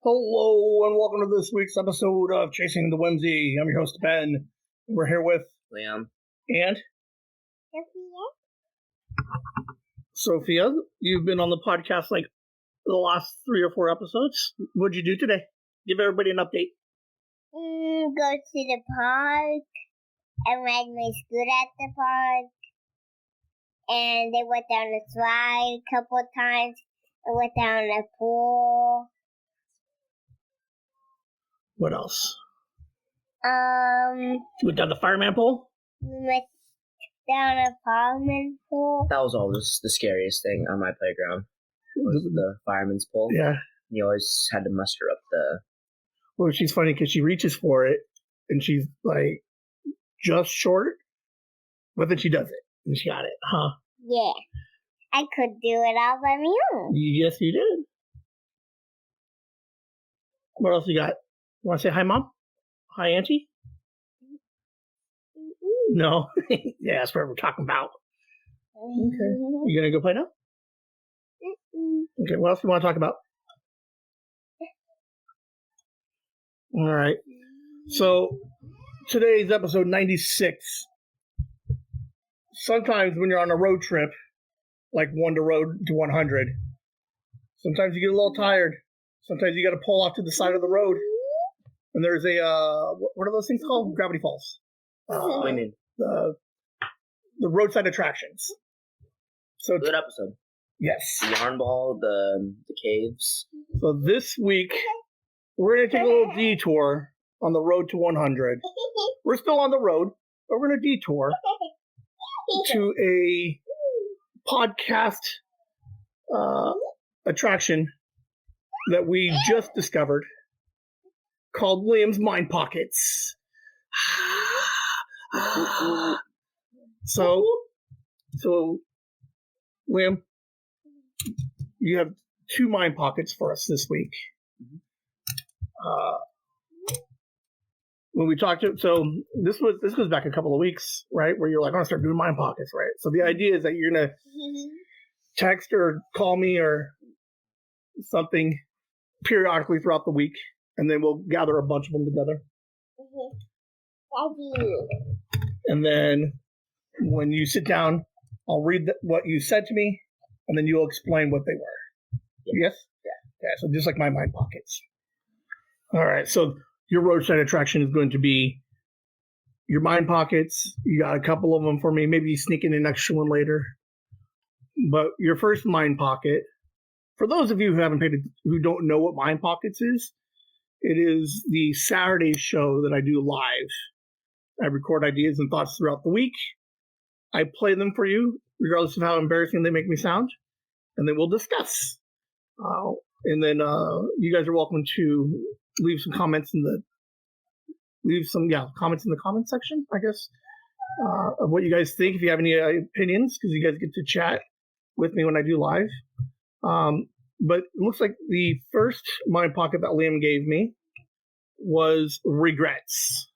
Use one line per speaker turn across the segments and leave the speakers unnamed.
Hello and welcome to this week's episode of Chasing the Whimsy. I'm your host, Ben. We're here with
Liam
and Sophia. You've been on the podcast like the last 3 or 4 episodes. What'd you do today? Give everybody an update.
Go to the park and ride my scooter at the park. And they went down the slide a couple of times. I went down the pool.
What else?
We
went down the fireman pole?
went down a fireman pool.
That was always the scariest thing on my playground. Was the fireman's pole.
Yeah.
You always had to muster up the...
Well, she's funny because she reaches for it and she's like just short, but then she does it and she got it, huh?
Yeah. I could do it all by my own.
Yes, you did. What else you got? Want to say hi, Mom? Hi, Auntie? No? Yeah, that's what we're talking about. Okay. You going to go play now? Okay, what else do you want to talk about? All right. So, today's episode 96. Sometimes when you're on a road trip, like road to 100, sometimes you get a little tired. Sometimes you got to pull off to the side of the road. And there's a, what are those things called? Gravity Falls.
What do you mean?
The roadside attractions. So
Good episode.
Yes.
The yarn ball, the caves.
So this week, we're going to take a little detour on the road to 100. We're still on the road, but we're going to detour to a podcast attraction that we just discovered called Liam's Mind Pockets. So Liam, you have 2 mind pockets for us this week. When we talked to, so this goes back a couple of weeks, right? Where you're like, I'm gonna start doing mind pockets, right? So the idea is that you're gonna text or call me or something periodically throughout the week, and then we'll gather a bunch of them together. And then when you sit down, I'll read what you said to me, and then you'll explain what they were. Yes? Yeah. So just like my mind pockets. All right. So your roadside attraction is going to be your mind pockets. You got a couple of them for me. Maybe you sneak in an extra one later. But your first mind pocket, for those of you who don't know what mind pockets is, it is the Saturday show that I do live. I record ideas and thoughts throughout the week. I play them for you, regardless of how embarrassing they make me sound, and then we'll discuss. And then you guys are welcome to leave some comments comments in the comment section, I guess, of what you guys think. If you have any opinions, because you guys get to chat with me when I do live. But it looks like the first mind pocket that Liam gave me was regrets.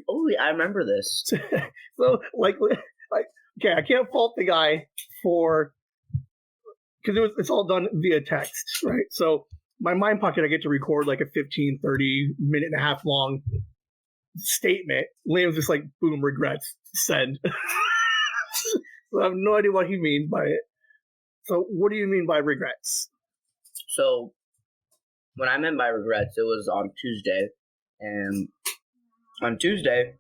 Oh, yeah, I remember this.
So, okay, I can't fault the guy for, because it's all done via text, right? So my mind pocket, I get to record like a 15, 30 minute and a half long statement. Liam's just like, boom, regrets, send. So I have no idea what he means by it. So what do you mean by regrets?
So when I meant by regrets, it was on Tuesday. And on Tuesday,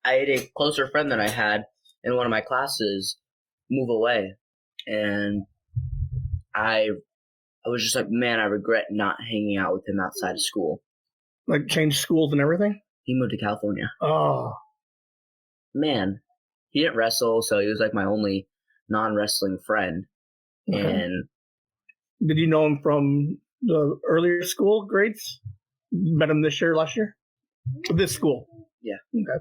I had a closer friend that I had in one of my classes move away. And I was just like, man, I regret not hanging out with him outside of school.
Like change schools and everything?
He moved to California.
Oh.
Man, he didn't wrestle, so he was like my only non-wrestling friend. Okay. And
did you know him from the earlier school grades? You met him this year, last year? This school.
Yeah.
Okay.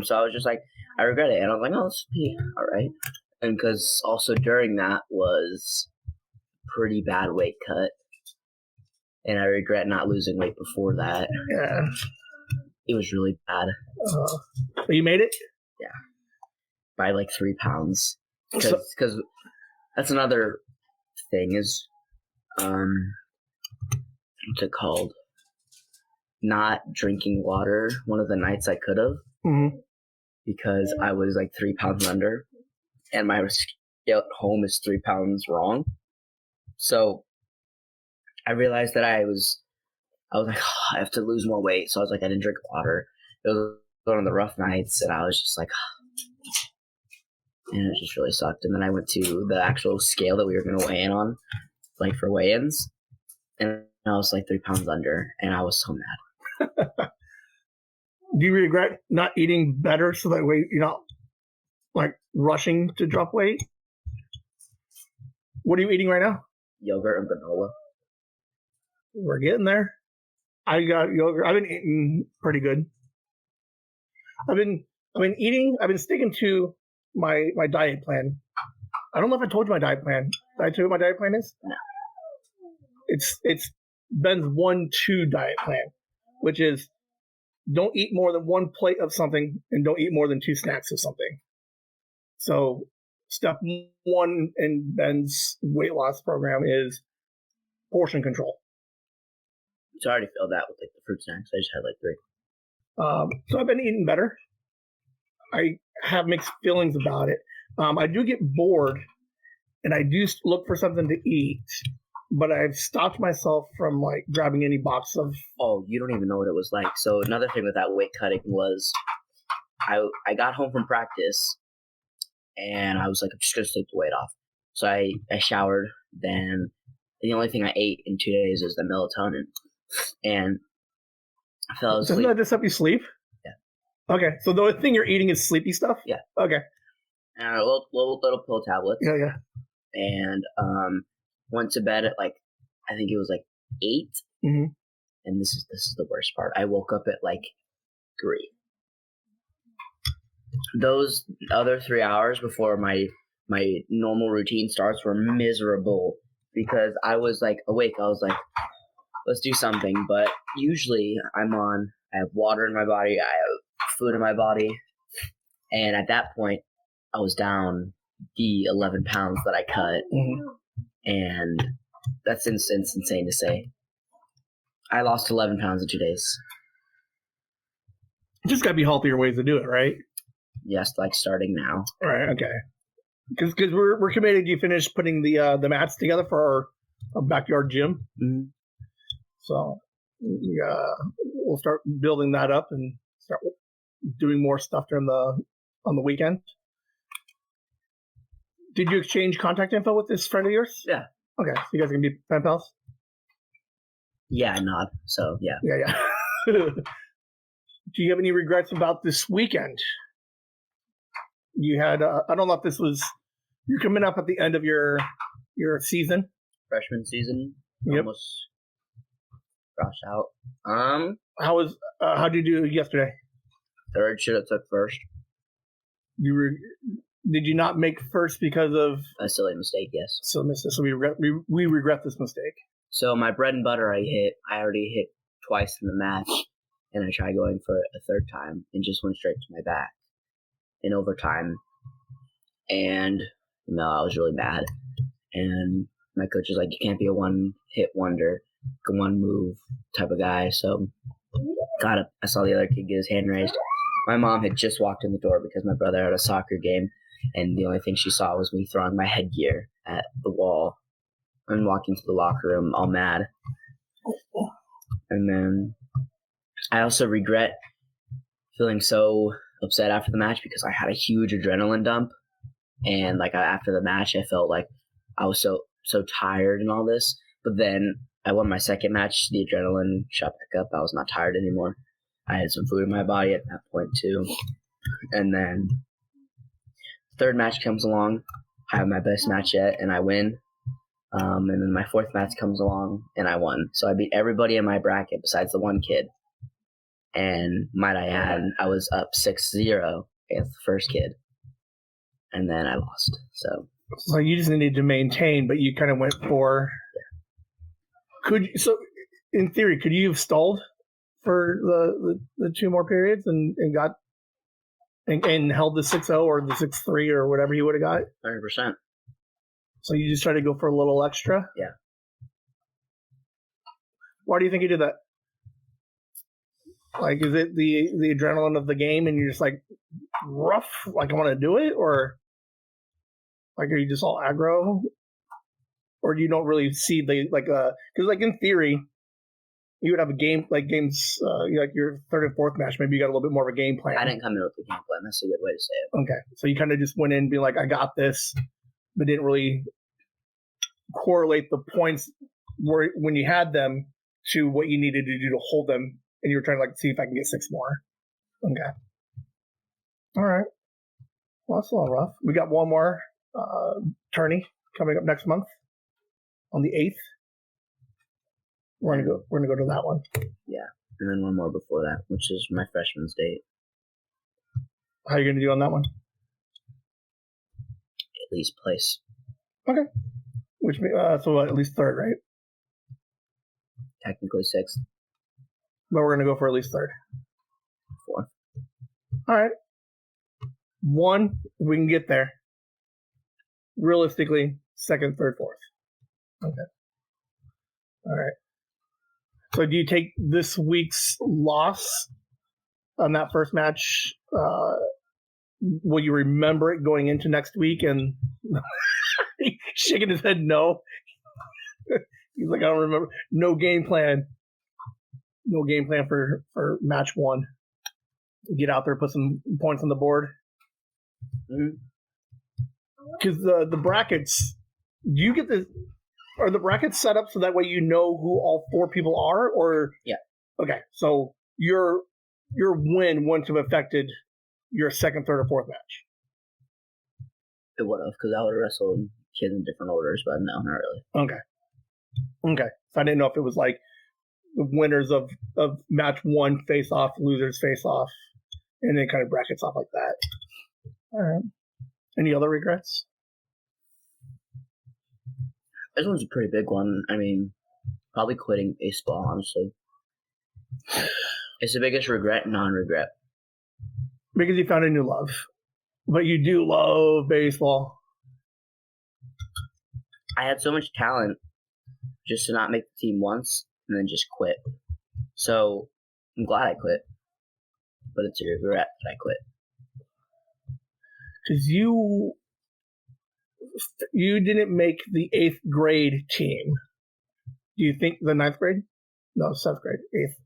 So I was just like, I regret it, and I was like, oh, this will be all right. And because also during that was pretty bad weight cut, and I regret not losing weight before that.
Yeah.
It was really bad.
But you made it?
Yeah. By like 3 pounds. Because that's another thing is, what's it called? Not drinking water one of the nights I could have.
Mm-hmm.
Because I was like 3 pounds under, and my scale at home is 3 pounds wrong. So I realized that I was like, oh, I have to lose more weight. So I was like, I didn't drink water. It was one of the rough nights, and I was just like, and it just really sucked. And then I went to the actual scale that we were going to weigh in on, like for weigh-ins, and I was like 3 pounds under, and I was so mad.
Do you regret not eating better so that way you're not like rushing to drop weight? What are you eating right now?
Yogurt and granola.
We're getting there. I got yogurt. I've been eating pretty good. I've been sticking to my diet plan. I don't know if I told you my diet plan. Did I tell you what my diet plan is?
No.
It's Ben's 1-2 diet plan, which is don't eat more than 1 plate of something and don't eat more than 2 snacks of something. So step 1 in Ben's weight loss program is portion control.
So I already filled that with like the fruit snacks. I just had like 3.
So I've been eating better. I have mixed feelings about it. I do get bored, and I do look for something to eat, but I've stopped myself from like grabbing any box of.
Oh, you don't even know what it was like. So another thing with that weight cutting was, I got home from practice, and I was like, I'm just gonna sleep the weight off. So I showered. Then the only thing I ate in 2 days was the melatonin, and I fell asleep.
Doesn't that just help you sleep?
Yeah.
Okay, so the only thing you're eating is sleepy stuff?
Yeah.
Okay.
And little pill tablets.
Yeah.
And went to bed at like, I think it was like 8.
Mm-hmm.
And this is the worst part. I woke up at like 3. Those other 3 hours before my normal routine starts were miserable because I was like awake. I was like, let's do something. But usually I have water in my body. I have food in my body. And at that point, I was down the 11 pounds that I cut.
Mm-hmm.
And that's insane to say. I lost 11 pounds in 2 days.
Just gotta be healthier ways to do it, right?
Yes, like starting now.
All right, okay. Because we're committed. You finished putting the mats together for our backyard gym.
Mm-hmm.
So we'll start building that up and start doing more stuff on the weekend. Did you exchange contact info with this friend of yours?
Yeah.
Okay, so you guys are gonna be pen pals?
Yeah, not. So yeah.
Yeah. Do you have any regrets about this weekend? You had I don't know if this was you're coming up at the end of your season.
Freshman season.
Yep.
Almost crossed out.
How did you do yesterday?
Third, should have took first.
Did you not make first because of
a silly mistake? Yes.
So we regret this mistake.
So my bread and butter I already hit twice in the match, and I tried going for a third time and just went straight to my back in overtime. And no, I was really mad. And my coach was like, you can't be a one-hit wonder, a one-move type of guy. So got up. I saw the other kid get his hand raised. My mom had just walked in the door because my brother had a soccer game, and the only thing she saw was me throwing my headgear at the wall and walking to the locker room all mad. And then I also regret feeling so upset after the match because I had a huge adrenaline dump. And like after the match, I felt like I was so tired and all this. But then I won my second match. The adrenaline shot back up. I was not tired anymore. I had some food in my body at that point too. And then third match comes along. I have my best match yet, and I win. And then my fourth match comes along, and I won. So I beat everybody in my bracket besides the one kid. And might I add, I was up 6-0 against the first kid. And then I lost. So
you just needed to maintain, but you kind of went for. So, in theory, could you have stalled for the 2 more periods and got and held the 6-0 or the 6-3 or whatever you would have got?
100%.
So you just try to go for a little extra?
Yeah.
Why do you think you did that? Like, is it the adrenaline of the game and you're just like rough, like I want to do it, or like are you just all aggro, or you don't really see because like in theory you would have a game like games like your third and fourth match, maybe you got a little bit more of a game plan.
I didn't come in with a game plan. That's a good way to say it.
Okay, so you kind of just went in and be like, I got this, but didn't really correlate the points when you had them to what you needed to do to hold them, and you were trying to like see if I can get 6 more. Okay. All right. Well, that's a little rough. We got one more tourney coming up next month on the 8th. We're gonna go to that one.
Yeah, and then one more before that, which is my freshman's date.
How are you gonna do on that one?
At least place.
Okay. Which so at least 3rd, right?
Technically 6th.
But we're gonna go for at least 3rd.
4th.
All right. 1, we can get there. Realistically, 2nd, 3rd, 4th. Okay. All right. So do you take this week's loss on that first match? Will you remember it going into next week? And shaking his head no. He's like, I don't remember. No game plan. No game plan for match 1. Get out there, put some points on the board. Because the brackets, do you get the? Are the brackets set up so that way you know who all 4 people are? Or
yeah.
Okay, so your win wouldn't have affected your 2nd, 3rd, or 4th match.
It would have, because I would have wrestled kids in different orders, but no, not really.
Okay. So I didn't know if it was like the winners of match 1 face off, losers face off, and then kind of brackets off like that. All right. Any other regrets?
This one's a pretty big one. I mean, probably quitting baseball, honestly. It's the biggest regret, non-regret.
Because you found a new love. But you do love baseball.
I had so much talent just to not make the team once and then just quit. So I'm glad I quit. But it's a regret that I quit.
Because you didn't make the 8th grade team. Do you think the 9th grade? No, 7th grade. 8th.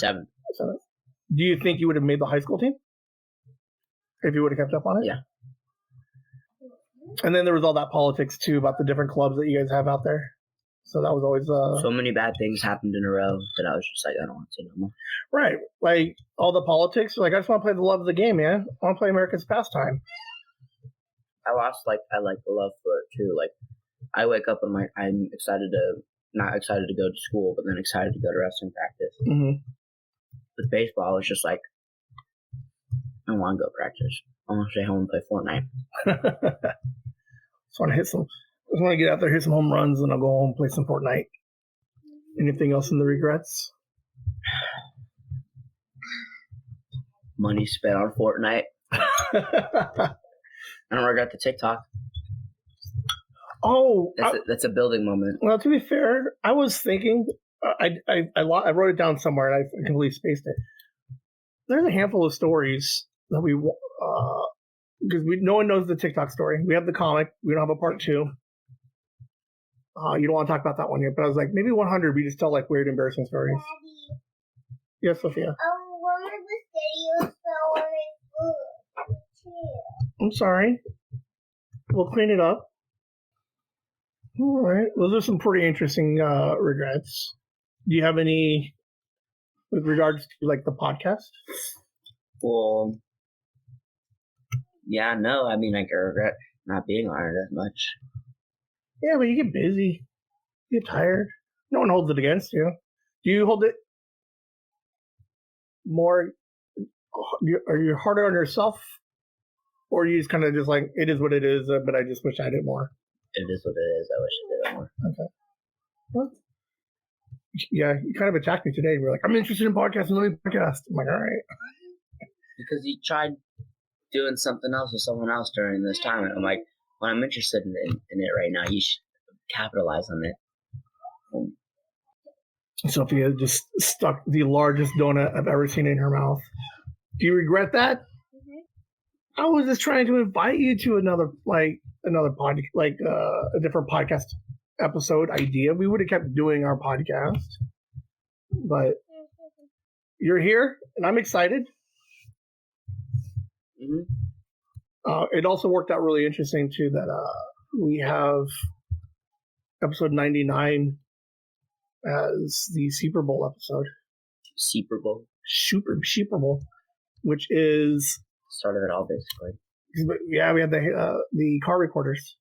7th.
Do you think you would have made the high school team? If you would have kept up on it?
Yeah.
And then there was all that politics, too, about the different clubs that you guys have out there. So that was always...
So many bad things happened in a row that I was just like, I don't want to say no more.
Right. Like, all the politics. Like, I just want to play the love of the game, man. I want to play America's pastime.
I like the love for it, too. Like, I wake up and I'm not excited to go to school, but then excited to go to wrestling practice.
Mm-hmm.
With baseball, I was just like, I don't want to go practice. I want to stay home and play Fortnite.
Just want to get out there, hit some home runs, and I'll go home and play some Fortnite. Anything else in the regrets?
Money spent on Fortnite. I don't regret the TikTok.
Oh,
that's a building moment.
Well, to be fair, I was thinking, I wrote it down somewhere and I completely spaced it. There's a handful of stories that we, because no one knows the TikTok story. We have the comic. We don't have a part 2. You don't want to talk about that one yet, but I was like, maybe 100. We just tell like weird, embarrassing stories.
Daddy.
Yes, Sophia.
One of the videos fell on my foot.
I'm sorry. We'll clean it up. All right. Those are some pretty interesting regrets. Do you have any with regards to like the podcast?
Well, yeah, no. I mean, I regret not being on it as much.
Yeah, but you get busy. You get tired. No one holds it against you. Do you hold it? more? Are you harder on yourself, or are you just kind of just like it is what it is? But I just wish I did more.
It is what it is. I wish I did it more.
Okay. Well, yeah, you kind of attacked me today. You're like, I'm interested in podcasts and doing podcasts. I'm like, all right.
Because you tried doing something else with someone else during this time, and I'm like, well, I'm interested in it right now. You should capitalize on it.
Sophia just stuck the largest donut I've ever seen in her mouth. Do you regret that? Mm-hmm. I was just trying to invite you to another podcast, a different podcast episode idea. We would have kept doing our podcast, but you're here, and I'm excited. Mm-hmm. It also worked out really interesting too that we have episode 99 as the Super Bowl episode.
Super Bowl,
which is
start of it all, basically.
Yeah, we had the car recorders.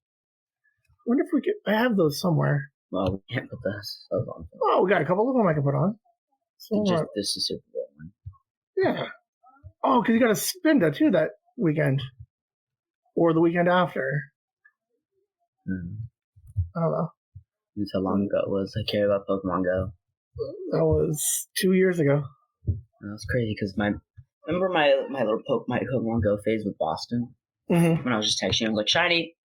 I wonder if we could. I have those somewhere.
Well, we can't put those on.
Oh, we got a couple of them I can put on. So,
this is Super Bowl one.
Yeah. Oh, because you got to spin that too that weekend, or the weekend after. I don't know.
That's how long ago it was. I care about Pokemon Go.
That was 2 years ago.
That's crazy because remember my little Pokemon Go phase with Boston?
Mm-hmm.
When I was just texting, I was like, shiny,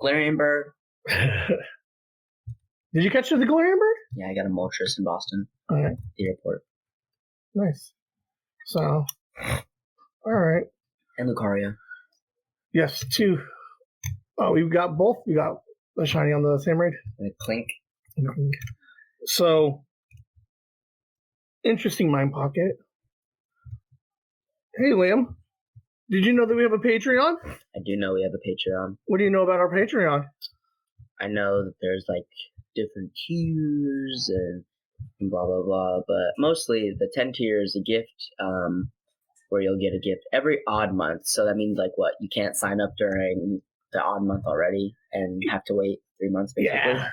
Galarian bird.
Did you catch the Galarian bird?
Yeah, I got a Moltres in Boston.
All right.
The airport.
Nice. So, all right.
And Lucario.
Yes, 2. Oh, we've got both. We got the shiny on the same raid.
And a Clink.
So, interesting mind pocket. Hey, Liam. Did you know that we have a Patreon?
I do know we have a Patreon.
What do you know about our Patreon?
I know that there's like different tiers and blah, blah, blah. But mostly the 10 tier is a gift where you'll get a gift every odd month. So that means like what? You can't sign up during the odd month already and have to wait 3 months basically.
Yeah.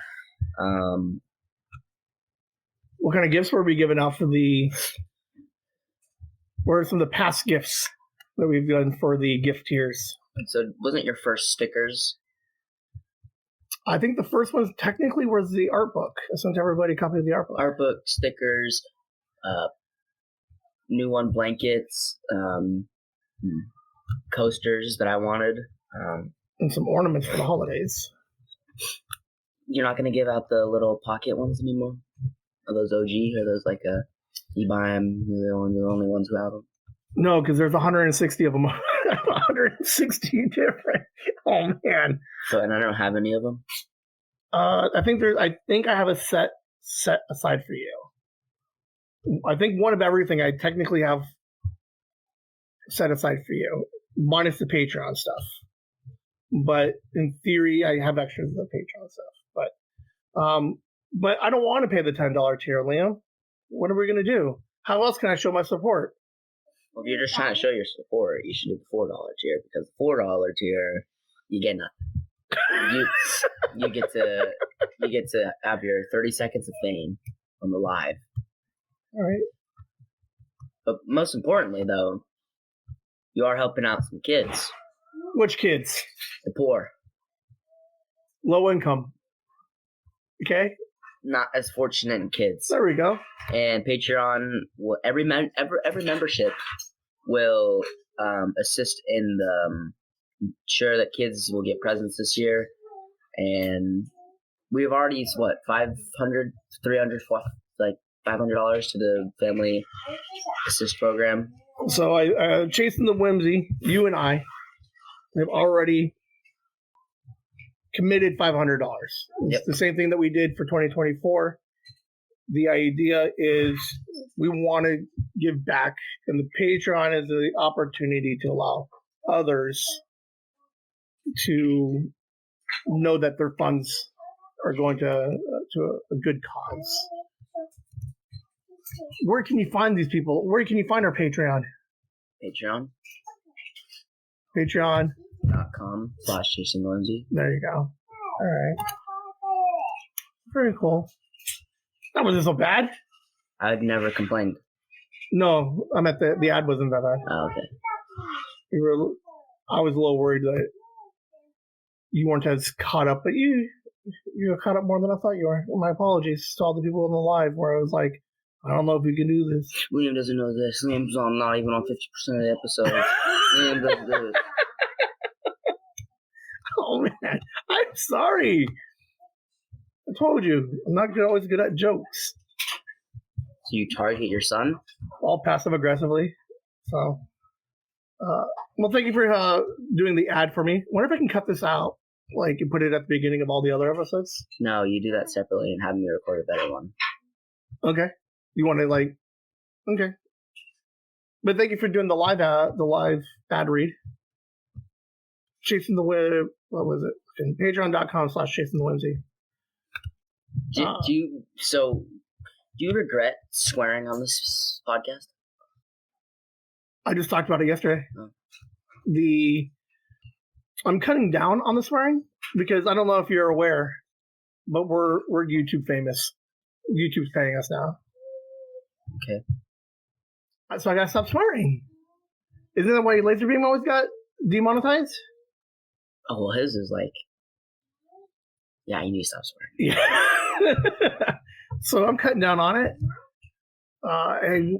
What kind of gifts were we giving out for what are some of the past gifts that we've done for the gift tiers?
So wasn't your first stickers?
I think the first one technically was the art book. I sent everybody a copy of the art book.
Art book, stickers, new one blankets, coasters that I wanted.
And some ornaments for the holidays.
You're not going to give out the little pocket ones anymore? Are those OG? Or those like you buy them, you're the only ones who have them?
No, because there's 160 of them. 160 different. Oh, man.
So, and I don't have any of them?
I think I have a set aside for you. I think one of everything I technically have set aside for you, minus the Patreon stuff. But in theory, I have extras of the Patreon stuff. But I don't want to pay the $10 tier, Liam. What are we going to do? How else can I show my support?
Well, if you're just trying to show your support, you should do the $4 tier, because the $4 tier, you get nothing. You get to have your 30 seconds of fame on the live.
All right.
But most importantly, though, you are helping out some kids.
Which kids?
The poor.
Low income. Okay.
Not as fortunate kids.
There we go.
And Patreon, every membership will assist in the sure that kids will get presents this year. And we've already $500 to the family assist program.
So
I chasing the Whimsy, you and I have already committed $500. It's the same thing that we did for 2024. The idea is we want to give back, and the Patreon is the opportunity to allow others to know that their funds are going to a good cause. Where can you find these people? Where can you find our Patreon?
Patreon.com/ChasingWhimsy.
There you go. All right. Very cool. That wasn't so bad.
I've never complained.
No, I meant the ad wasn't that bad.
Oh, okay.
I was a little worried that you weren't as caught up, but you're caught up more than I thought you were. My apologies to all the people in the live where I was like, I don't know if we can do this.
Liam doesn't know this. Liam's not even on 50% of the episodes. Liam doesn't do it.
Oh man, I'm sorry. I told you, I'm not always good at jokes.
So you target your son?
All passive aggressively. So, well, thank you for doing the ad for me. I wonder if I can cut this out, like, and put it at the beginning of all the other episodes.
No, you do that separately and have me record a better one.
Okay. You want to okay. But thank you for doing the live ad read. Chasing the Whim, what was it? Patreon.com/Chasing the Whimsy.
Do you regret swearing on this podcast?
I just talked about it yesterday.
Oh.
I'm cutting down on the swearing because I don't know if you're aware, but we're YouTube famous. YouTube's paying us now.
Okay.
So I gotta stop swearing. Isn't that why Laserbeam always got demonetized?
Oh, well, his is like, yeah, you need to stop swearing.
Yeah. So I'm cutting down on it. And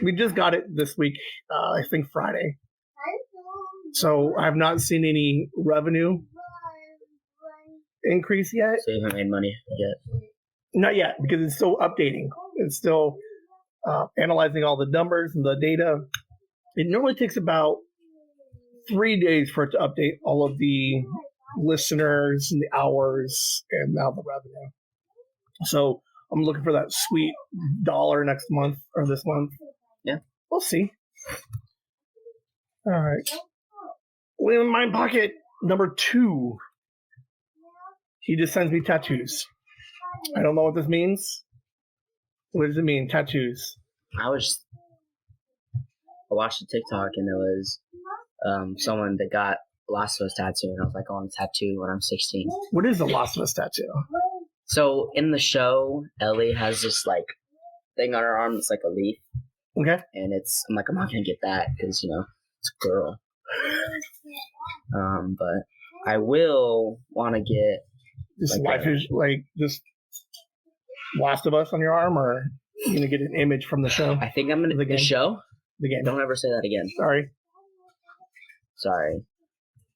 we just got it this week, I think Friday. So I have not seen any revenue increase yet.
So you haven't made money yet?
Not yet, because it's still updating. It's still analyzing all the numbers and the data. It normally takes about 3 days for it to update all of the listeners and the hours and now the revenue. So I'm looking for that sweet $1 next month or this month.
Yeah.
We'll see. All right. In my pocket, number 2. He just sends me tattoos. I don't know what this means. What does it mean, tattoos?
I watched a TikTok and it was someone that got Last of Us tattoo, and I was like, I want a tattoo when I'm 16.
What is a Last of Us tattoo?
So in the show, Ellie has this like thing on her arm that's like a leaf.
Okay.
And I'm like, I'm not gonna get that because it's a girl. But I will want to get
this just Last of Us on your arm, or you gonna get an image from the show?
I think I'm gonna the show.
The game.
Don't ever say that again. Sorry.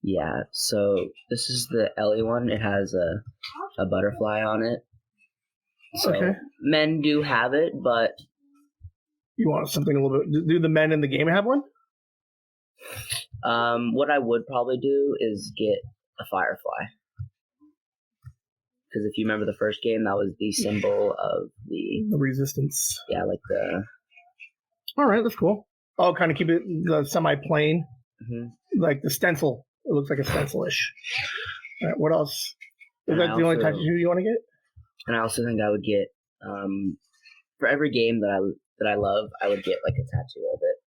Yeah. So this is the Ellie one. It has a butterfly on it. So
okay.
Men do have it, but
you want something a little bit. Do the men in the game have one?
What I would probably do is get a firefly. Because if you remember the first game, that was the symbol of the
resistance.
Yeah, like the.
All right, that's cool. Oh, kind of keep it semi-plain, like the stencil. It looks like a stencil-ish. All right, what else? Is that the only tattoo you want to get?
And I also think I would get for every game that I love, I would get like a tattoo of it.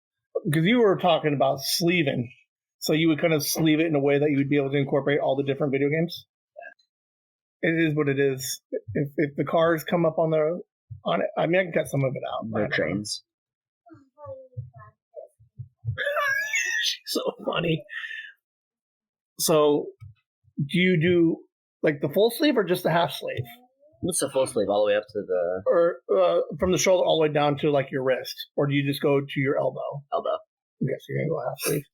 Because you were talking about sleeving, so you would kind of sleeve it in a way that you would be able to incorporate all the different video games. Yeah. It is what it is. If the cars come up on it, I mean, I can cut some of it out.
Or trains.
So funny. So, do you do like the full sleeve or just the half sleeve?
What's the full sleeve all the way up to the?
Or from the shoulder all the way down to like your wrist, or do you just go to your elbow?
Elbow.
Okay, so you're gonna go half sleeve.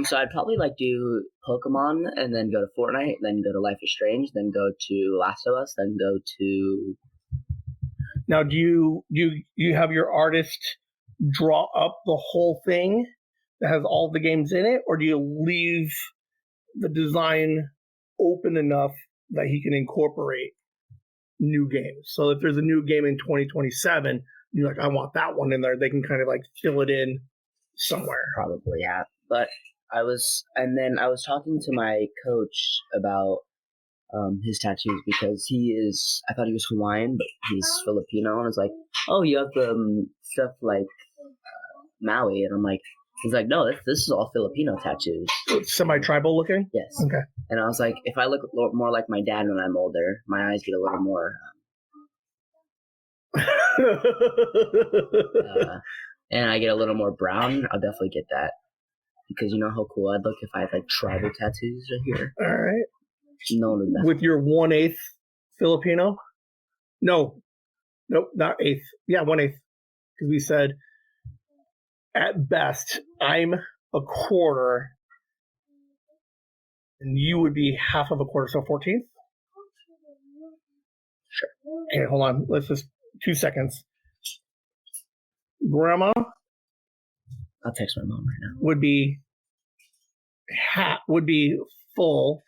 So I'd probably like do Pokemon, and then go to Fortnite, then go to Life is Strange, then go to Last of Us, then go to.
Now, do you have your artist draw up the whole thing that has all the games in it, or do you leave the design open enough that he can incorporate new games? So if there's a new game in 2027, you're like, I want that one in there, they can kind of like fill it in somewhere.
Probably, yeah. But I was talking to my coach about his tattoos because I thought he was Hawaiian, but he's Filipino, and I was like, oh, you have the stuff like Maui, and I'm like, he's like, no, this is all Filipino tattoos.
Semi-tribal looking?
Yes.
Okay.
And I was like, if I look more like my dad when I'm older, my eyes get a little more And I get a little more brown, I'll definitely get that. Because you know how cool I'd look if I had like tribal tattoos right here.
All right.
No one would mess
With your 1/8 Filipino? No. Nope, not eighth. Yeah, 1/8. Because we said at best I'm a quarter and you would be half of a quarter, so 14th?
Sure.
Okay, hold on. Let's just 2 seconds. Grandma
I'll text my mom right now.
would be full,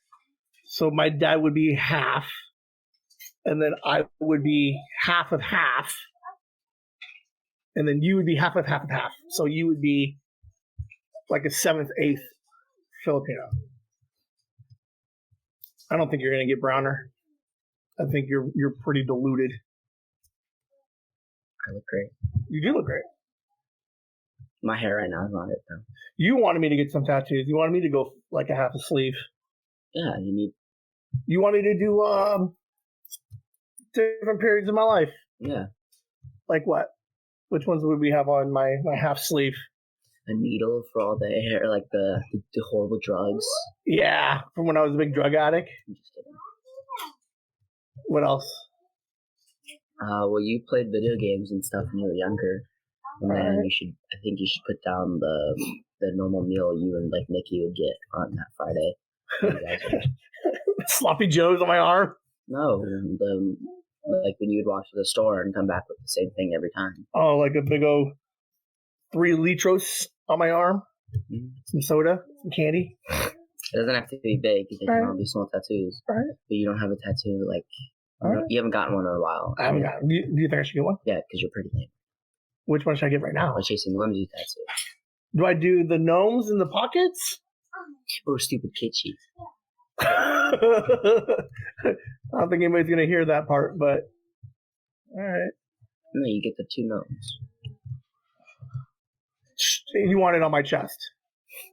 so my dad would be half, and then I would be half of half, and then you would be half of half of half. So you would be like a 7th, 8th Filipino. I don't think you're gonna get browner. I think you're pretty diluted.
I look great.
You do look great.
My hair right now is not it though.
You wanted me to get some tattoos. You wanted me to go like a half a sleeve.
Yeah, you need.
You want me to do different periods of my life.
Yeah.
Like what? Which ones would we have on my half sleeve?
A needle for all the hair, like the horrible drugs.
Yeah, from when I was a big drug addict.
I'm just kidding.
What else?
Well, you played video games and stuff when you were younger, and then
Alright.
I think you should put down the normal meal you and like Nikki would get on that Friday. You guys would-
Sloppy Joes on my arm.
No, like when you would walk to the store and come back with the same thing every time.
Oh, like a big old 3 litros on my arm.
Mhm.
Some soda, some candy.
It doesn't have to be big. They can all be small tattoos.
Alright.
But you don't have a tattoo like
Alright.
you haven't gotten one in a while.
I haven't got it. Do you think I should get one?
Yeah, because you're pretty lame.
Which one should I get right now?
I'm chasing Whimsy tattoo.
Do I do the gnomes in the pockets?
Or stupid kitschy.
I don't think anybody's gonna hear that part, but alright.
No, you get the 2 gnomes.
You want it on my chest.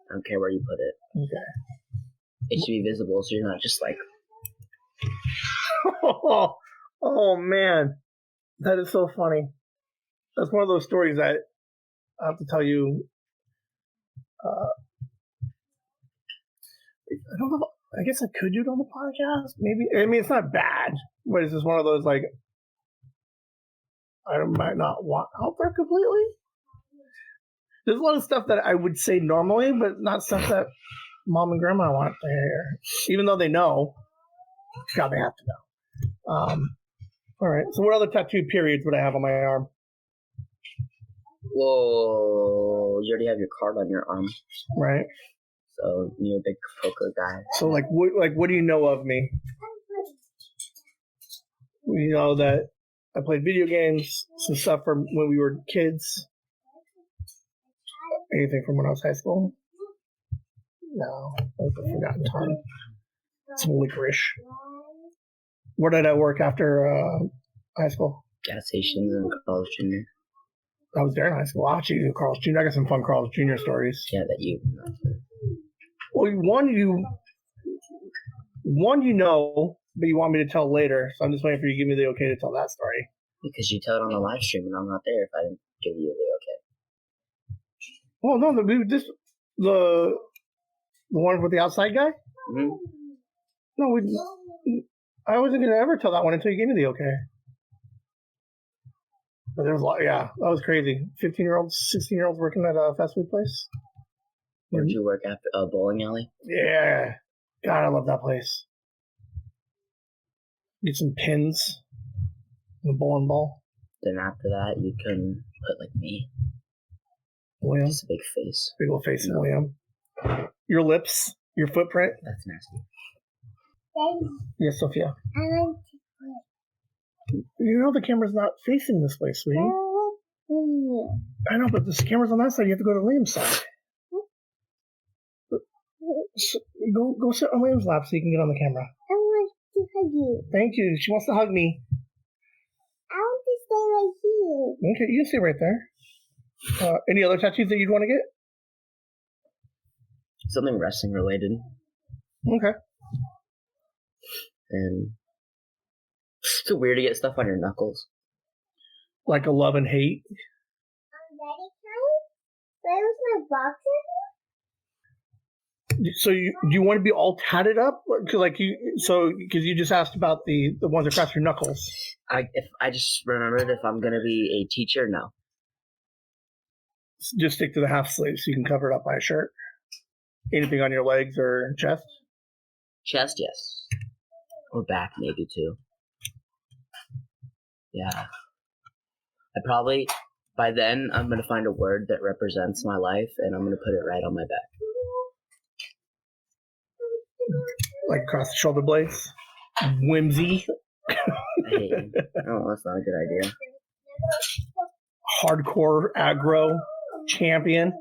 I don't care where you put it.
Okay.
It should be visible, so you're not just like.
Oh man, that is so funny. That's one of those stories that I have to tell you. I don't know. I guess I could do it on the podcast. Maybe. I mean, it's not bad, but it's just one of those like I might not want out there completely. There's a lot of stuff that I would say normally, but not stuff that mom and grandma want to hear, even though they know. God, they have to know. All right. So, what other tattoo periods would I have on my arm?
Whoa, you already have your card on your arm.
Right.
So you're a big poker guy.
So, what do you know of me? You know that I played video games, some stuff from when we were kids. Anything from when I was high school? No, that was a forgotten time. Some licorice. Where did I work after high school?
Gas stations and Carl's Jr.
I was there in high school. I'll actually do Carl's Jr. I got some fun Carl's Jr. stories.
Yeah, that you.
Well, one you know, but you want me to tell later. So I'm just waiting for you to give me the okay to tell that story.
Because you tell it on the live stream and I'm not there if I didn't give you the okay.
Oh no, the one with the outside guy.
Mm-hmm.
No, I wasn't gonna ever tell that one until you gave me the okay. But there was a lot. Yeah, that was crazy. 15-year-olds, 16-year-olds working at a fast food place.
Where did you work after a bowling alley?
Yeah, God, I love that place. Get some pins, and a bowling ball.
Then after that, you can put like me.
William,
Just a big face.
big old face,
No.
William. Your lips, your footprint.
That's nasty.
Daddy,
Yes, Sophia.
I like
You know the camera's not facing this way, sweetie.
to
I know, but the camera's on that side. You have to go to Liam's side. Go sit on Liam's lap so you can get on the camera.
I want to hug you.
Thank you. She wants to hug me.
I want to stay right here.
Okay, you can stay right there. Any other tattoos that you'd want to get?
Something wrestling related.
Okay.
And it's so weird to get stuff on your knuckles.
Like a love and hate?
Daddy, where was my boxes?
So do you want to be all tatted up? Because you just asked about the ones across your knuckles.
I just remembered if I'm gonna be a teacher, no.
Just stick to the half sleeve so you can cover it up by a shirt. Anything on your legs or chest?
Chest, yes. Or back, maybe, too. Yeah. By then, I'm going to find a word that represents my life, and I'm going to put it right on my back.
Like across the shoulder blades? Whimsy?
I hate you. Oh, that's not a good idea.
Hardcore aggro champion.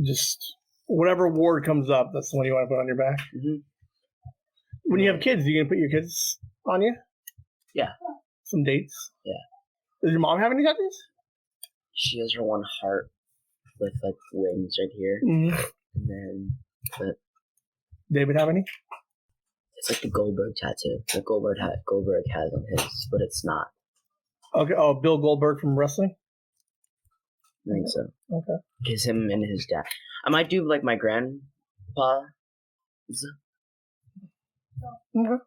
Just whatever word comes up, that's the one you want to put on your back.
Mm-hmm.
When you have kids, are you gonna put your kids on you?
Yeah.
Some dates?
Yeah.
Does your mom have any tattoos?
She has her one heart with like wings right here.
Mm-hmm.
And then
David have any?
it's like the Goldberg tattoo that Goldberg has on his, but it's not.
Okay. Oh, Bill Goldberg from wrestling?
I think so.
Okay.
Because him and his dad. I might do like my grandpa.
Okay.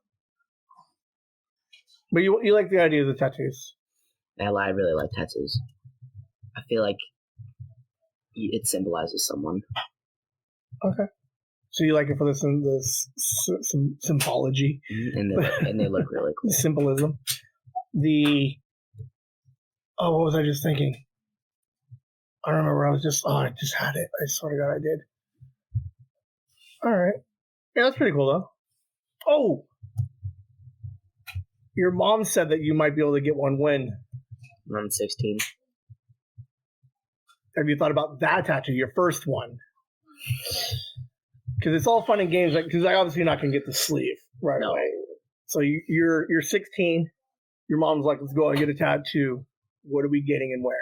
But you like the idea of the tattoos?
I really like tattoos. I feel like it symbolizes someone.
Okay. So you like it for the symbology?
And they look really cool.
Symbolism. What was I just thinking? I don't remember. I just had it. I swear to God I did. All right. Yeah, that's pretty cool though. Oh! Your mom said that you might be able to get one when?
I'm 16.
Have you thought about that tattoo, your first one? Because it's all fun and games. Because I obviously not going to get the sleeve right away. So you're 16. Your mom's like, let's go and get a tattoo. What are we getting and where?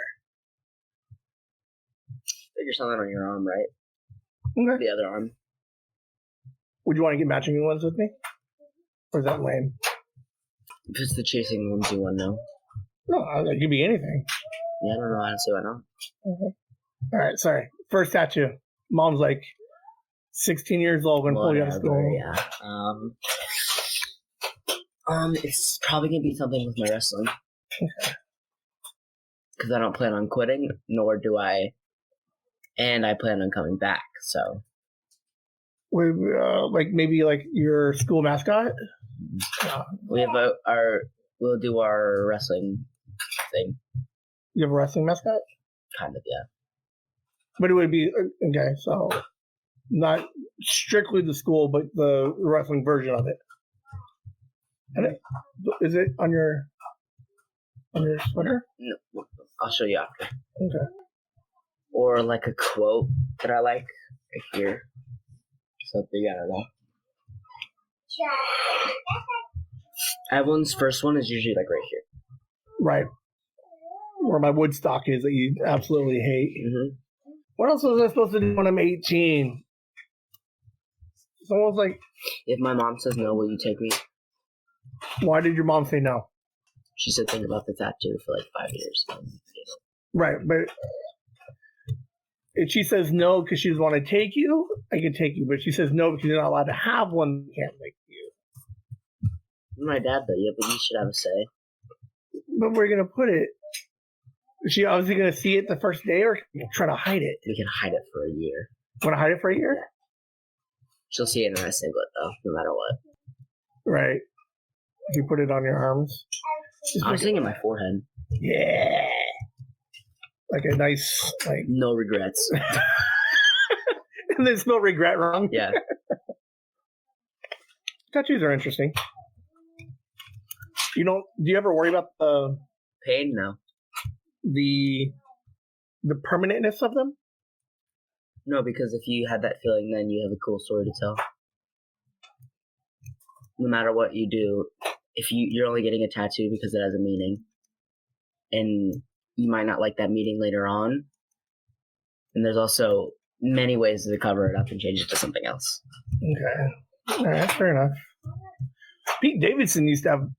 Figure something on your arm, right?
Okay.
The other arm.
Would you want to get matching ones with me? Or is that lame?
If it's the chasing Whimsy one, no.
No, it could be anything.
Yeah, I don't know. Honestly, why not?
Okay. All right, sorry. First tattoo. Mom's like 16 years old when pull you out of school.
Yeah. It's probably gonna be something with my wrestling. Because I don't plan on quitting, nor do I. And I plan on coming back, so.
Maybe like your school mascot?
We have we'll do our wrestling thing.
You have a wrestling mascot?
Kind of, yeah.
But it would be, okay, so not strictly the school, but the wrestling version of it. And is it on your sweater?
No, I'll show you after.
Okay.
Or like a quote that I like right here. Something, I don't know. Everyone's first one is usually like right here.
Right. Where my Woodstock is that you absolutely hate.
Mm-hmm.
What else was I supposed to do when I'm 18? Someone's like...
If my mom says no, will you take me?
Why did your mom say no?
She said think about the tattoo for like 5 years.
Right, but... If she says no because she doesn't want to take you, I can take you. But if she says no because you're not allowed to have one, I can't take you.
My dad, though, yeah, but you should have a say.
But where are you going to put it? Is she obviously going to see it the first day or try to hide it?
We can hide it for a year.
Want to hide it for a year?
Yeah. She'll see it in my singlet, though, no matter what.
Right. If you put it on your arms.
I was thinking my forehead.
Yeah. Like a nice, like...
No regrets.
And there's no regret wrong?
Yeah.
Tattoos are interesting. Do you ever worry about the...
Pain? No.
The permanentness of them?
No, because if you had that feeling, then you have a cool story to tell. No matter what you do, if you're only getting a tattoo because it has a meaning. And... you might not like that meeting later on. And there's also many ways to cover it up and change it to something else.
Okay. All right, fair enough. Pete Davidson used to have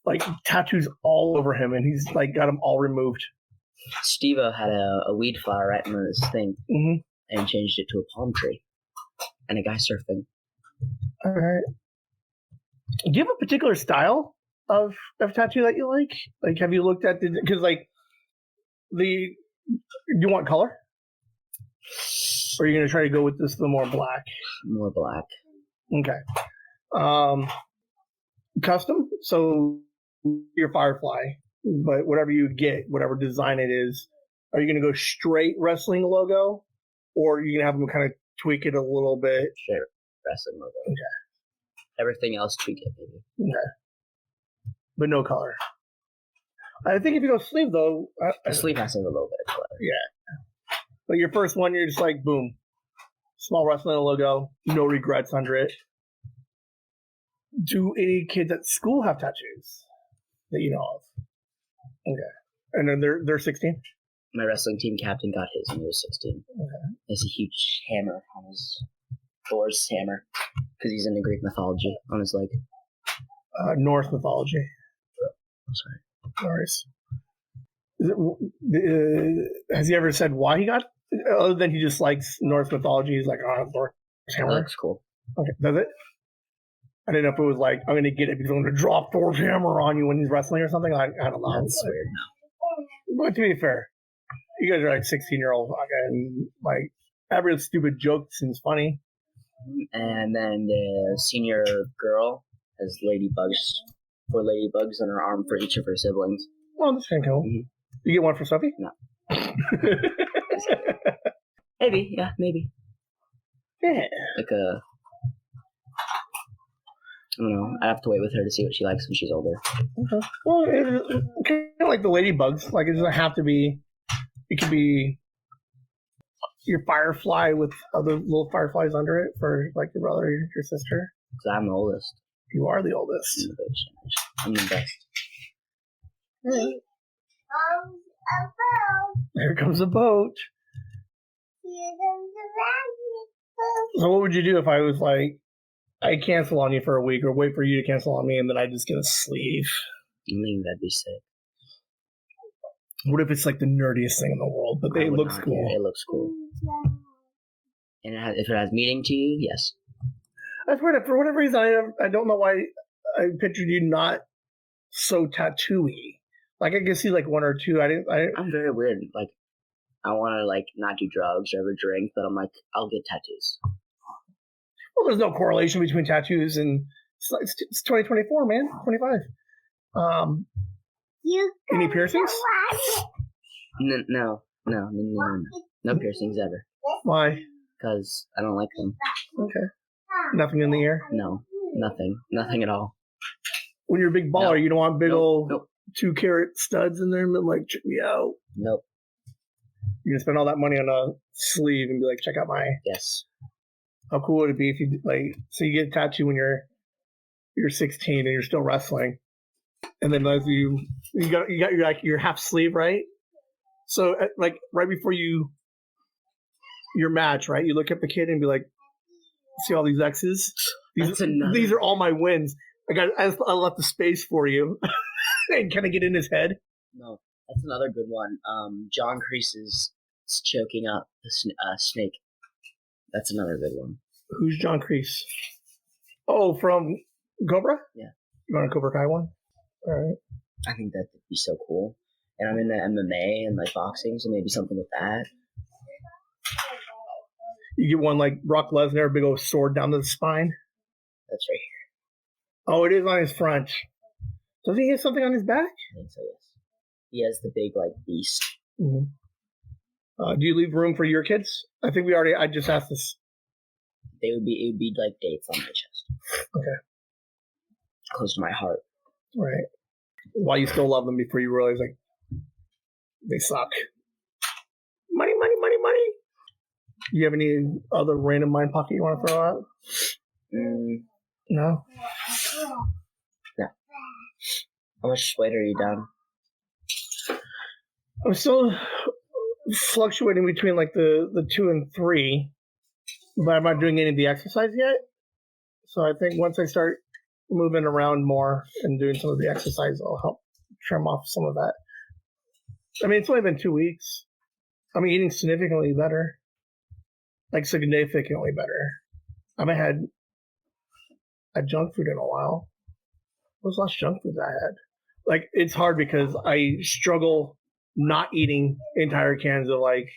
like tattoos all over him, and he's like got them all removed.
Steve-O had a weed flower right in his thing and changed it to a palm tree and a guy surfing.
All right. Do you have a particular style of tattoo that you like? Like, have you looked at because like do you want color? Or are you gonna try to go with the more black?
More black.
Okay. Custom. So your Firefly, but whatever you get, whatever design it is, are you gonna go straight wrestling logo, or are you gonna have them kind of tweak it a little bit?
Straight wrestling logo.
Okay.
Everything else tweak it, maybe.
Okay. But no color. I think if you go sleeve though,
The sleeve has to have a little bit of color.
Yeah. But your first one, you're just like boom, small wrestling logo, no regrets under it. Do any kids at school have tattoos that you know of? Okay. And then they're 16?
My wrestling team captain got his when he was 16.
Okay.
There's a huge hammer on his Thor's hammer because he's into Greek mythology on his leg.
Norse mythology.
I'm sorry.
Norse. Has he ever said why he got? Other than he just likes Norse mythology, he's like, oh, Thor's hammer.
That looks cool.
Okay, does it? I didn't know if it was like, I'm going to get it because I'm going to drop Thor's hammer on you when he's wrestling or something. I don't know.
That's weird.
But to be fair, you guys are like 16-year-olds, and like every stupid joke seems funny.
And then the senior girl has ladybugs, 4 ladybugs on her arm for each of her siblings.
Well, that's kind of cool.
Mm-hmm.
You get one for Sophie?
No. Maybe, yeah, maybe.
Yeah.
Like I don't know. I'd have to wait with her to see what she likes when she's older.
Okay. Well, it's kind of like the ladybugs. Like, it doesn't have to be. It could be your firefly with other little fireflies under it for like your brother, your sister.
Because I'm the oldest.
You are the oldest.
I'm the best.
Here comes a boat. So what would you do if I was like, I cancel on you for a week or wait for you to cancel on me and then I just get a sleeve?
I think that'd be sick.
What if it's like the nerdiest thing in the world, but it looks cool?
It looks cool. And if it has meaning to you, yes.
That's weird. For whatever reason, I don't know why I pictured you not so tattooy. Like, I can see like one or two.
I'm very weird. Like, I want to like not do drugs or ever drink, but I'm like, I'll get tattoos.
Well, there's no correlation between tattoos and it's 2024, man. 25. Any piercings?
No piercings ever.
Why?
Because I don't like them.
Okay. Nothing in the ear?
No, nothing at all.
When you're a big baller, you don't want big old
Nope.
2-carat studs in there and then like, check me out.
Nope.
You're gonna spend all that money on a sleeve and be like, check out my.
Yes.
How cool would it be if you like? So you get a tattoo when you're 16 and you're still wrestling, and then as you got your half sleeve, right? So like right before your match, right? You look at the kid and be like, see all these X's? These are all my wins. I left the space for you, and kind of get in his head.
No, that's another good one. John Kreese is choking up the snake. That's another good one.
Who's John Kreese? Oh, from Cobra?
Yeah.
You want a Cobra Kai one? All right.
I think that'd be so cool. And I'm into MMA and like boxing, so maybe something with that.
You get one like Brock Lesnar, a big old sword down the spine.
That's right here.
Oh, it is on his front. Does he have something on his back?
I think so, yes. He has the big like beast.
Mm-hmm. Do you leave room for your kids? I just asked this.
It would be like dates on my chest.
Okay.
Close to my heart.
Right. Why you still love them before you realize like they suck. Money. Do you have any other random mind pocket you want to throw out? No?
No. How much weight are you down?
I'm still fluctuating between like the 2 and 3, but I'm not doing any of the exercise yet. So I think once I start moving around more and doing some of the exercise will help trim off some of that. I mean, it's only been 2 weeks. I'm eating significantly better. Like, significantly better. I haven't had a junk food in a while. What was the last junk food I had? Like, it's hard because I struggle not eating entire cans of, like,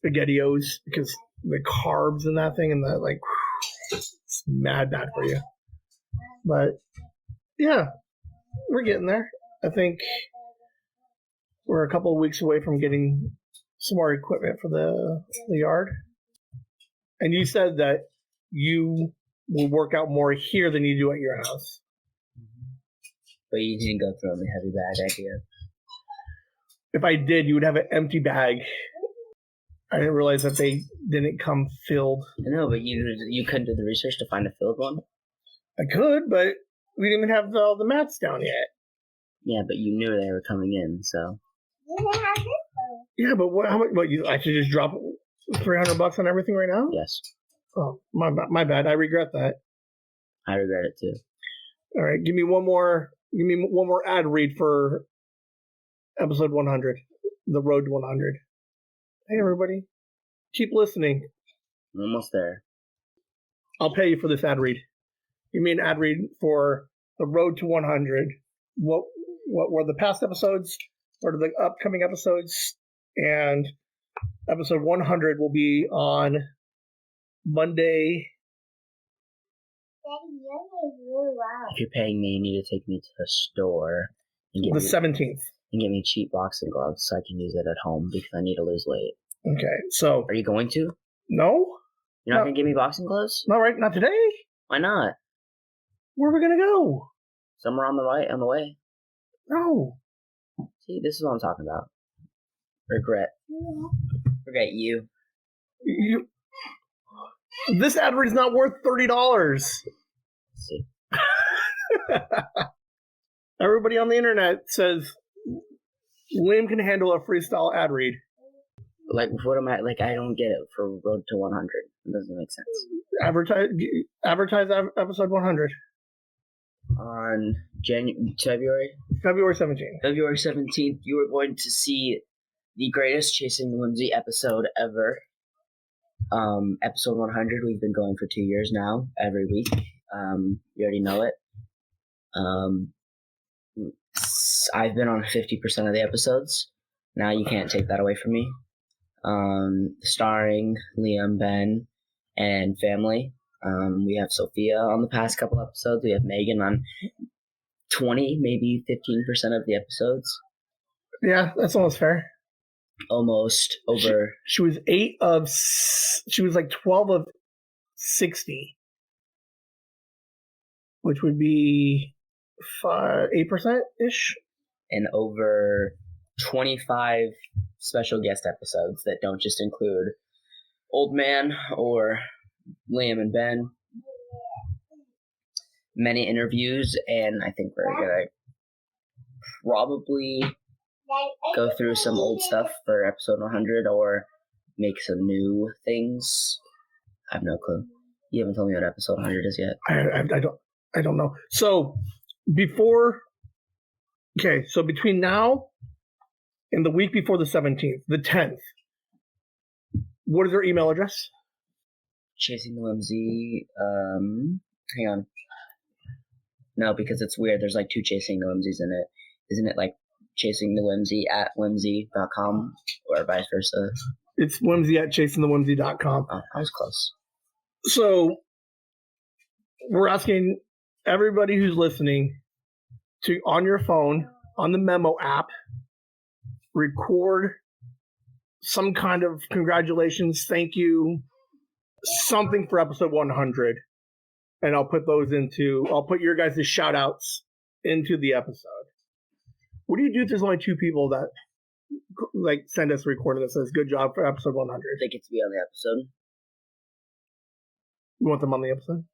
SpaghettiOs because the carbs in that thing and the, like, it's mad bad for you. But, yeah, we're getting there. I think we're a couple of weeks away from getting some more equipment for the yard. And you said that you will work out more here than you do at your house.
But you didn't go through the heavy bag idea.
If I did, you would have an empty bag. I didn't realize that they didn't come filled.
I know, but you couldn't do the research to find a filled one?
I could, but we didn't even have all the mats down yet.
Yeah, but you knew they were coming in, so.
You didn't have this one.
Yeah, but how much? What, I should just drop $300 on everything right now?
Yes.
Oh, my bad. I regret that.
I regret it too.
All right, give me one more ad read for episode 100, the road to 100. Hey, everybody, keep listening.
I'm almost there.
I'll pay you for this ad read. Give me an ad read for the road to 100. What were the past episodes? What are the upcoming episodes? And episode 100 will be on Monday.
Daddy, your hair is really loud.
If you're paying me, you need to take me to the store and
The 17th.
And get me cheap boxing gloves so I can use it at home because I need to lose weight.
Okay, so.
Are you going to?
No?
You're not going to give me boxing gloves?
Not right, not today.
Why not?
Where are we going to go?
Somewhere on the way.
No.
See, this is what I'm talking about. Regret. Forget you.
This ad read is not worth $30.
Let's see.
Everybody on the internet says Liam can handle a freestyle ad read.
Like, what am I, like, I don't get it for Road to 100. It doesn't make sense.
Advertise episode 100.
On February
17th.
February 17th, you are going to see the greatest Chasing Whimsy episode ever. Episode 100, we've been going for 2 years now, every week. You already know it. I've been on 50% of the episodes. Now you can't take that away from me. Starring Liam, Ben, and family. We have Sophia on the past couple episodes. We have Megan on 20, maybe 15% of the episodes.
Yeah, that's almost fair.
Almost over.
She was 12 of 60, which would be 8%-ish.
And over 25 special guest episodes that don't just include Old Man or Liam and Ben. Many interviews, and I think we're going to probably go through some old stuff for episode 100 or make some new things. I have no clue. You haven't told me what episode 100 is yet.
I don't know. So between now and the week before the 17th, the 10th, what is their email address?
Chasing the Whimsy. Hang on. No, because it's weird. There's like two Chasing the Whimsies in it. Isn't it like Chasing the Whimsy at whimsy.com or vice versa?
It's whimsy at chasingthewhimsy.com.
Oh, I was close.
So we're asking everybody who's listening to, on your phone, on the memo app, record some kind of congratulations, thank you, something for episode 100. And I'll put your guys' shout outs into the episode. What do you do if there's only two people that like send us a recording that says good job for episode 100?
They get to be on the episode.
You want them on the episode?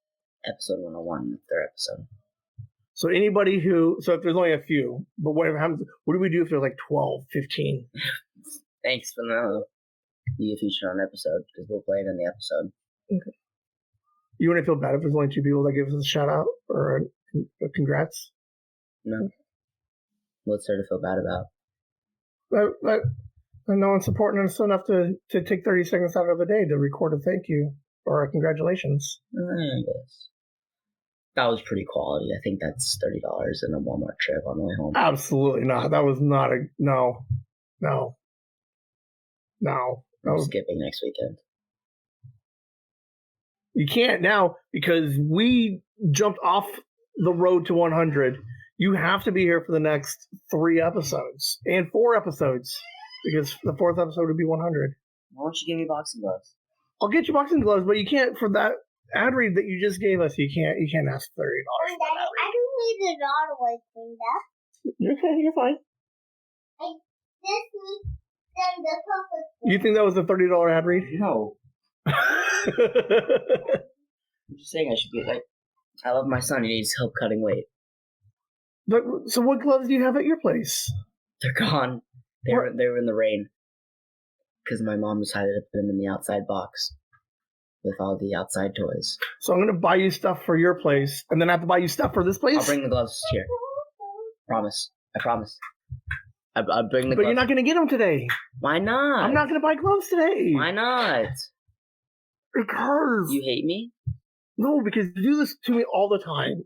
Episode 101, their episode.
So if there's only a few, but what do we do if there's like 12, 15?
Thanks for now. You get featured on an episode because we'll play it in the episode.
Okay. You wouldn't feel bad if there's only 2 people that give us a shout out or a congrats?
No. What's there to feel bad about?
That no one's supporting us enough to take 30 seconds out of the day to record a thank you or a congratulations.
I guess. That was pretty quality. I think that's $30 in a Walmart trip on the way home.
Absolutely not. That was not a... No.
I'm skipping next weekend.
You can't now because we jumped off the road to 100. You have to be here for the next 3 episodes and 4 episodes because the 4th episode would be 100.
Why don't you give me boxing gloves?
I'll get you boxing gloves, but you can't for that ad read that you just gave us. You can't ask $30.
Daddy, I don't need it all the way cleaned up.
You're okay. You're fine.
I just need them the perfect.
You think that was a $30 ad read?
No. I'm just saying I should be like, I love my son. He needs help cutting weight.
But so what gloves do you have at your place?
They're gone. They were in the rain. Because my mom decided to put them in the outside box with all the outside toys.
So I'm going to buy you stuff for your place, and then I have to buy you stuff for this place?
I'll bring the gloves here. Promise. I promise. I'll bring the gloves.
But you're not going to get them today.
Why not?
I'm not going to buy gloves today.
Why not?
Because...
You hate me?
No, because you do this to me all the time.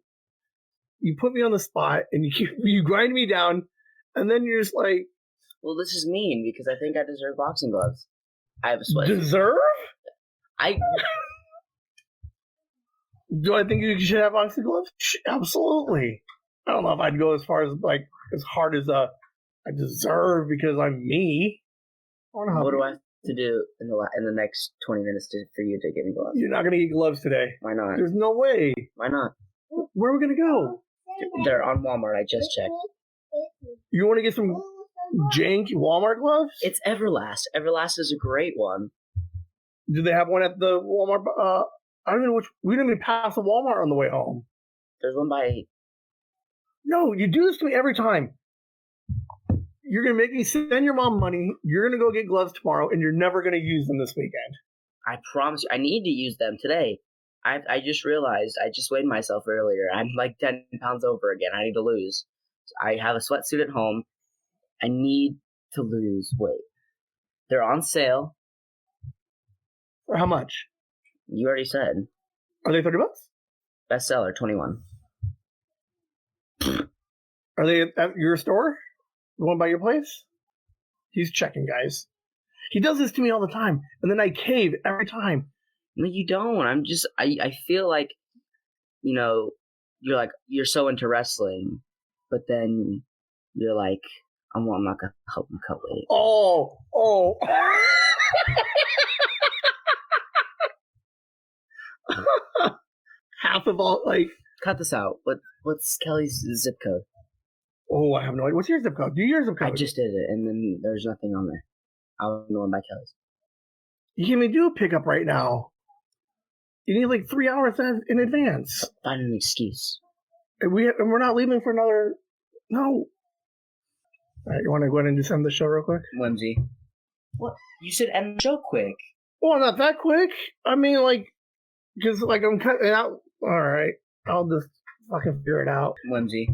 You put me on the spot, and you grind me down, and then you're just like...
Well, this is mean, because I think I deserve boxing gloves. I have a sweat.
Deserve?
I...
Do I think you should have boxing gloves? Absolutely. I don't know if I'd go as far as, like, as hard as I deserve because I'm me.
What do I have to do in the next 20 minutes for you to give me gloves?
You're not going to get gloves today.
Why not?
There's no way.
Why not?
Where are we going to go?
They're on Walmart. I just checked.
You want to get some janky Walmart gloves?
It's Everlast. Everlast is a great one.
Do they have one at the Walmart? I don't know which. We didn't even pass the Walmart on the way home.
There's one by...
No, you do this to me every time. You're going to make me send your mom money. You're going to go get gloves tomorrow, and you're never going to use them this weekend.
I promise you. I need to use them today. I just realized. I just weighed myself earlier. I'm like 10 pounds over again. I need to lose. I have a sweatsuit at home. I need to lose weight. They're on sale.
For how much?
You already said.
Are they $30?
Bestseller, 21.
Are they at your store? The one by your place? He's checking, guys. He does this to me all the time, and then I cave every time.
No, you don't. I feel like, you're so into wrestling, but then you're like, I'm not going to help him cut weight.
Oh. Half of all, like...
Cut this out. What's Kelly's zip code?
Oh, I have no idea. What's your zip code? Do your zip code.
I just did it, and then there's nothing on there. I'll go on by Kelly's.
You can't even do a pickup right now. You need like 3 hours in advance.
Find an excuse.
And we're not leaving for another... No. All right, you want to go ahead and just end the show real quick?
Whimsy. What? You said end the show quick.
Well, not that quick. I mean, like... Because, like, I'm cutting out... All right. I'll just fucking figure it out.
Whimsy.